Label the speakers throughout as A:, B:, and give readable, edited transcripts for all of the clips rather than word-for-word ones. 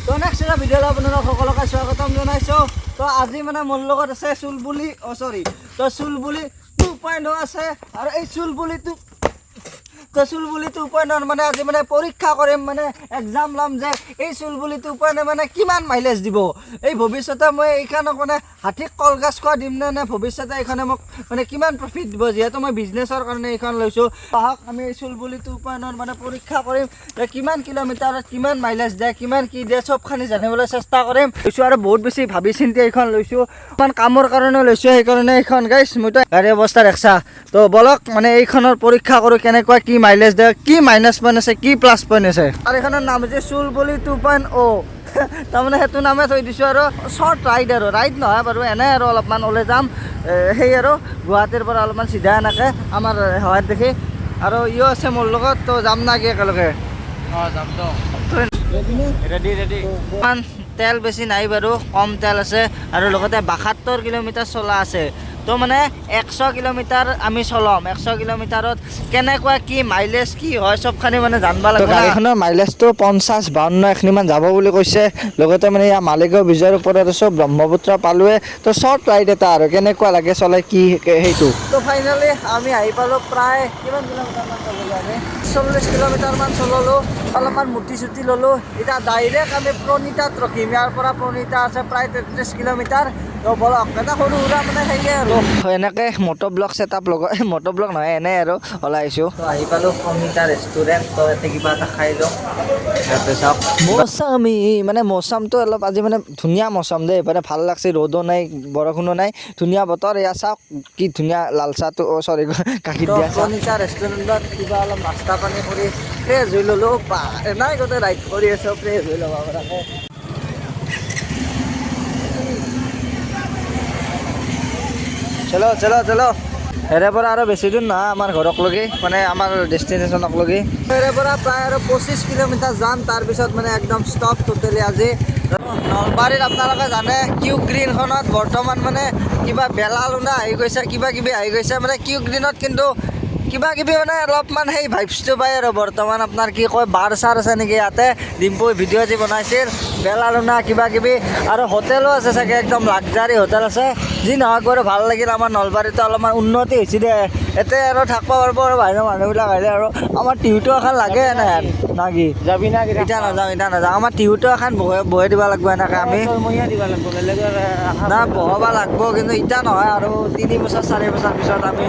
A: তো নেক্সট এটা ভিডিঅ'লৈ আপোনালোক সকলোকে স্বাগতম জনাইছোঁ। তো আজি মানে মোৰ লগত আছে চুলবুলি তো চুলবুলি 2.0 আছে আৰু এই চুলবুলিটো মানে আজি মানে পৰীক্ষা কৰিম, মানে এক্সাম ল'ম যে এই চুলবুলিটো মানে কিমান মাইলেজ দিব। এই ভৱিষ্যতে মই এইখনক মানে হাতীক কলগছ খোৱা দিম নে ভৱিষ্যতে এইখনে মোক মানে কিমান প্ৰফিট দিব, যিহেতু মই বিজনেছৰ কাৰণে এইখন লৈছোঁ। আহক আমি এই চুলবুলি 2.0 মানে পৰীক্ষা কৰিম যে কিমান কিলোমিটাৰত কিমান মাইলেজ দিয়ে, কিমান কি দিয়ে, চবখিনি জানিবলৈ চেষ্টা কৰিম। লৈছোঁ আৰু বহুত বেছি ভাবি চিন্তি এইখন লৈছোঁ, ইমান কামৰ কাৰণে লৈছোঁ। সেইকাৰণে এইখন গাইছ মইতো গাড়ী অৱস্থা দেখা। তো বলক মানে এইখনৰ পৰীক্ষা কৰোঁ কেনেকুৱা কি মাইলেজ দিয়ে, কি মাইনাছ পইণ্ট আছে, কি প্লাছ পইণ্ট আছে। আৰু এইখনৰ নাম হৈছে চুলবুলি 2.0। তাৰমানে সেইটো নামে থৈ দিছোঁ আৰু শ্বৰ্ট ৰাইড নহয় বাৰু, এনে আৰু অলপমান ওলাই যাম সেই আৰু গুৱাহাটীৰ পৰা অলপমান চিধা এনেকৈ আমাৰ সহায়ত দেখি। আৰু ইও আছে মোৰ লগত, তো যাম না কি একেলগে?
B: যাম তো ৰেডি।
A: ইমান তেল বেছি নাই বাৰু, কম তেল আছে আৰু লগতে 72 কিলোমিটাৰ চলা আছে। তো মানে 100 কিলোমিটাৰ আমি চলাম, 100 কিলোমিটাৰত কেনেকুৱা কি মাইলেজ কি হয় চবখানি মানে জানিব লাগিব। গাড়ীখনৰ মাইলেজটো 50-52 এখিনিমান যাব বুলি কৈছে। লগতে মানে ইয়াৰ মালিকৰ বিজয়ৰ ওপৰত আছোঁ, ব্ৰহ্মপুত্ৰ পালোৱে। তো শ্বৰ্ট ৰাইড এটা আৰু কেনেকুৱা লাগে চলাই কি সেইটো। তো ফাইনেলি আমি আহি পালোঁ, প্ৰায় কিমান কিলোমিটাৰমান চলিলোঁ আমি? 40 কিলোমিটাৰমান চলালোঁ, অলপমান মুটি চুটি ল'লোঁ। এতিয়া ডাইৰেক্ট আমি প্ৰণিতাত ৰখিম। ইয়াৰ পৰা প্ৰণিতা আছে প্ৰায় 33 কিলোমিটাৰ। তো বলক এটা সৰু সুৰা মানে সেয়ে আৰু এনেকৈ মট'ব্লগ ছেটআপ লগাই, মট'ব্লগ নহয় এনেই আৰু ওলাইছোঁ। তো আহি পালোঁ প্ৰণিতা ৰেষ্টুৰেণ্ট। তো ইয়াতে কিবা এটা খাই লওঁ। ইয়াতে চাওক মৌচামী, মানে মৌচামটো অলপ আজি মানে ধুনীয়া মৌচাম দেই, মানে ভাল লাগছে, ৰ'দো নাই বৰষুণো নাই, ধুনীয়া বতৰ। এয়া চাওক কি ধুনীয়া লাল চাহটো, গাখীৰ দিয়া চাহ। প্ৰণিতা ৰেষ্টুৰেণ্টত কিবা অলপ নাস্তা পানী কৰি ফ্ৰেছ হৈ ল'লোঁ। নাই গোটেই ৰাইড কৰি আছোঁ, ফ্ৰেছ হৈ ল'ব পৰাকৈ। চলো হেৰে পৰা আৰু বেছি দূৰ নহয় আমাৰ ঘৰক লগি, মানে আমাৰ ডেষ্টিনেশ্যনক লগি। হেৰে পৰা প্ৰায় আৰু 25 কিলোমিটাৰ যাম, তাৰপিছত মানে একদম ষ্টপ টোটেলি আজি। নলবাৰীত আপোনালোকে জানে কিউ গ্ৰীণখনত বৰ্তমান মানে কিবা বেলা লুনা আহি গৈছে, কিবা কিবি আহি গৈছে। মানে কিউ গ্ৰীণত কিন্তু কিবা কিবি মানে অলপমান সেই ভাইবছটো পায় আৰু বৰ্তমান আপোনাৰ কি কয় বাৰ চাৰ আছে নেকি ইয়াতে। ডিম্পুই ভিডিঅ' যি বনাইছিল বেলা লুনা কিবা কিবি, আৰু হোটেলো আছে চাগে, একদম লাক্সাৰী হোটেল আছে। যি নহওক বাৰু ভাল লাগিল, আমাৰ নলবাৰীতো অলপমান উন্নতি হৈছে দে। এতিয়া আৰু থাকিব পাৰিব আৰু বাহিৰৰ মানুহবিলাক আহিলে। আৰু আমাৰ টিহুটো এখন লাগে এনে না কি
B: যাবি না
A: এতিয়া নাযাওঁ আমাৰ টিহুটো এখন বহাই দিব লাগিব এনেকৈ আমি
B: দিব লাগিব, বেলেগৰ
A: না বহাব লাগিব, কিন্তু এতিয়া নহয় আৰু 3 বছৰ 4 বছৰ পিছত আমি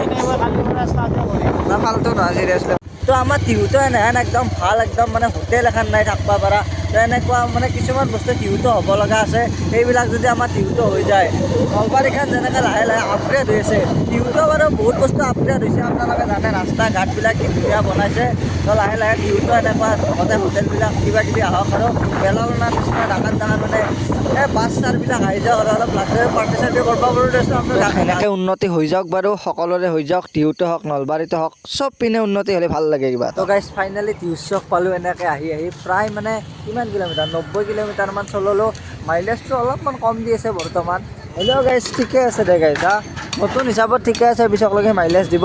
A: না ফাল্টু নহয় চিৰিয়াছলি। তো আমাৰ টিহুটো এনেহেন একদম ভাল, একদম মানে হোটেল এখন নাই থাকিব পৰা। তো এনেকুৱা মানে কিছুমান বস্তু টিহুটো হ'ব লগা আছে। সেইবিলাক যদি আমাৰ টিহুটো হৈ যায়, নলবাৰীখন যেনেকৈ লাহে লাহে আপগ্ৰেড হৈ আছে, টিহুটো বাৰু বহুত বস্তু আপগ্ৰেড হৈছে। আপোনালোকে জানে ৰাস্তা ঘাটবিলাক কি ধুনীয়া বনাইছে। তো লাহে লাহে টিহুটো এনেকুৱা লগতে হোটেলবিলাক কিবা কিবি আহক, আৰু বেলা লুনাৰ নিচিনা ডাঙৰ মানে এই বাছ চাৰবিলাক আহি যাওক, আৰু অলপ লাক্সাৰী পাৰ্টি চাৰ্টি কৰিব পাৰোঁ দেচোন। সেনেকৈ উন্নতি হৈ যাওক বাৰু, সকলোৰে হৈ যাওক, টিহুটো হওক নলবাৰীতে হওক, চব পিনে উন্নতি হ'লে ভাল লাগে কিবা। তো গাইজ ফাইনেলি টিহু চক পালোঁ। এনেকৈ আহি প্ৰায় মানে কিমান কিলোমিটাৰ 90 কিলোমিটাৰমান চলালোঁ। মাইলেজটো অলপমান কম দি আছে বৰ্তমান, হ'লেও গাইজ ঠিকে আছে দে গাইজ। নতুন হিচাপত ঠিকে আছে, পিছকলৈকে মাইলেজ দিব।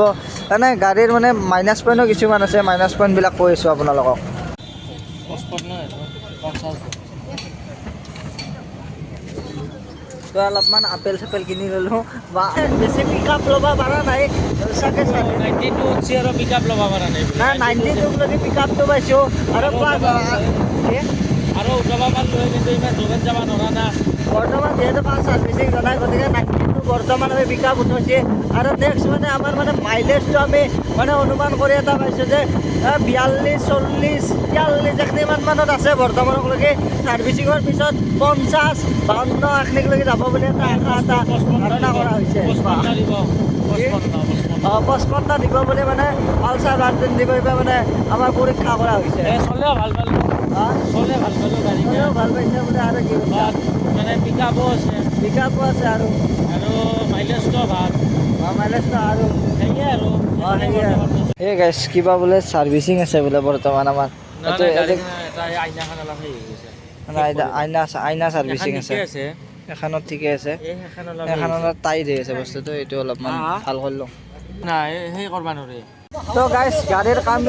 A: মানে গাড়ীৰ মানে মাইনাছ পইণ্টো কিছুমান আছে, মাইনাছ পইণ্টবিলাক কৈ আছোঁ আপোনালোকক। তো অলপমান আপেল চাপেল কিনি ল'লোঁ, বা বেছি পিক আপ ল'ব পৰা নাই চাগে।
B: 92 উঠছি আৰু পিক আপ ল'ব পৰা নাই,
A: 92 পিক আপটো পাইছোঁ আৰু
B: আৰু উঠাব পাৰিলোঁ, কিন্তু ইমান দূৰত যাব নোৱাৰা না।
A: বৰ্তমান যিহেতু ফাৰ্ষ্ট ছাৰ্ভিচিং জনাই, গতিকে 92 বৰ্তমান আমি পিক আপ উঠাইছে। আৰু নেক্সট মানে আমাৰ মানে মাইলেজটো আমি মানে অনুমান কৰি এটা পাইছোঁ যে 42, 40, 43 এখিনিমান মানত আছে বৰ্তমানলৈকে। ছাৰ্ভিচিঙৰ পিছত 50, 52 এখিনিলৈকে যাব বুলি এটা আশা এটা ধাৰণা কৰা হৈছে। 55 দিব বুলি মানে পালচাৰ 110 দিব মানে আমাৰ পৰীক্ষা কৰা হৈছে।
B: চলে ভাল পালোঁ গাড়ীখন,
A: ভাল পাইছে বোলে। আৰু কি
B: মানে পিক আপো আছে
A: আৰু
B: মাইলেজটো ভাল,
A: মাইলেজটো আৰু
B: সেয়ে আৰু
A: এই গাইছ কিবা বোলে ছাৰ্ভিচিং আছে বোলে বৰ্তমান আমাৰ। আইনা ছাৰ্ভিচিং আছে, এখনত ঠিকে আছে, এখনত টাইট হৈ আছে বস্তুটো। এইটো অলপমান ভাল কৰি লওঁ।
B: নাই সেই কৰিব নোৱাৰি।
A: তো গাইছ গাড়ীৰ কাম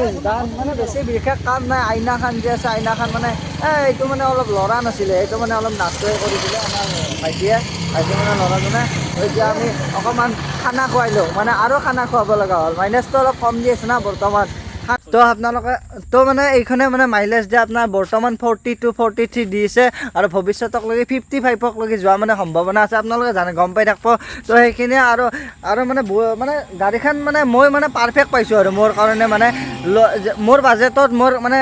A: মানে বেছি বিশেষ কাম নাই আইনাখান যে আছে আইনাখান মানে এইটো মানে অলপ লৰা নাছিলে এইটো মানে অলপ নাটয়ে কৰি দিলে আমাৰ ভাইটিয়ে মানে ল'ৰাজনে এতিয়া আমি অকণমান খানা খুৱাইলোঁ মানে আৰু খানা খুৱাব লগা হ'ল মাইলেজটো অলপ কম দি আছে না বৰ্তমান তো আপোনালোকে তো মানে এইখনে মানে মাইলেজ দিয়ে আপোনাৰ বৰ্তমান 42 43 দিছে আৰু ভৱিষ্যতকলৈকে 55লৈকে যোৱা মানে সম্ভাৱনা আছে আপোনালোকে জানে গম পাই থাকিব তো সেইখিনি আৰু মানে গাড়ীখন মানে মই মানে পাৰফেক্ট পাইছোঁ আৰু মোৰ কাৰণে মানে মোৰ বাজেটত মোৰ মানে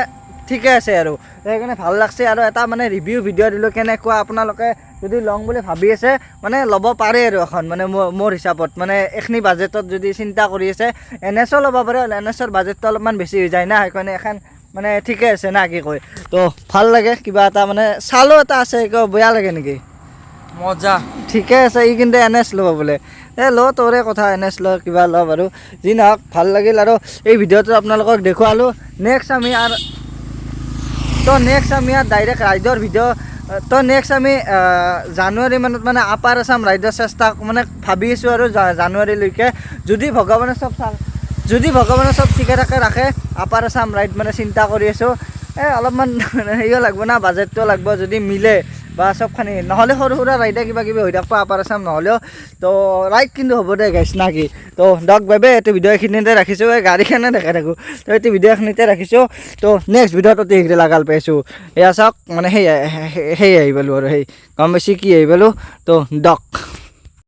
A: ঠিকে আছে আৰু সেইকাৰণে ভাল লাগছে আৰু এটা মানে ৰিভিউ ভিডিঅ' দিলোঁ কেনেকুৱা আপোনালোকে যদি লওঁ বুলি ভাবি আছে মানে ল'ব পাৰে আৰু এখন মানে মোৰ হিচাপত মানে এইখিনি বাজেটত যদি চিন্তা কৰি আছে NSও ল'ব পাৰে NSৰ বাজেটটো অলপমান বেছি হৈ যায় না সেইকাৰণে এখন মানে ঠিকে আছে না কি কয় তো ভাল লাগে কিবা এটা মানে চালো এটা আছে একো বেয়া লাগে নেকি
B: মজা
A: ঠিকে আছে ই কিন্তু NS ল'ব বোলে ল তোৰে কথা NS ল কিবা ল বাৰু যি নহওক ভাল লাগিল আৰু এই ভিডিঅ'টো আপোনালোকক দেখুৱালোঁ নেক্সট আমি ইয়াত ডাইৰেক্ট ৰাইডৰ ভিডিঅ' তো নেক্সট আমি জানুৱাৰী মানত মানে আপাৰ আছাম ৰাইডৰ চেষ্টা মানে ভাবি আছোঁ আৰু জানুৱাৰীলৈকে যদি ভগৱানে চব ঠিকে ঠাকে ৰাখে আপাৰ আছাম ৰাইড মানে চিন্তা কৰি আছোঁ অলপমান হেৰিও লাগব না বাজেটটো লাগব যদি মিলে বা চবখানি নহ'লে সৰু সুৰা ৰাইডে কিবা কিবি হৈ থাকিব আপাৰ আছাম নহ'লেও তো ৰাইড কিন্তু হ'ব দে গাইছ না কি তো দক বাবে এইটো ভিডিঅ' এইখিনিতে ৰাখিছোঁ এই গাড়ীখনে দেখাই থাকোঁ তো এইটো ভিডিঅ' এইখিনিতে ৰাখিছোঁ তো নেক্সট ভিডিঅ'ত অতি শীঘ্ৰে লাগাল পাইছোঁ এয়া চাওক মানে সেই আহি পালোঁ আৰু সেই গম পাইছে কি আহি পালোঁ তো দক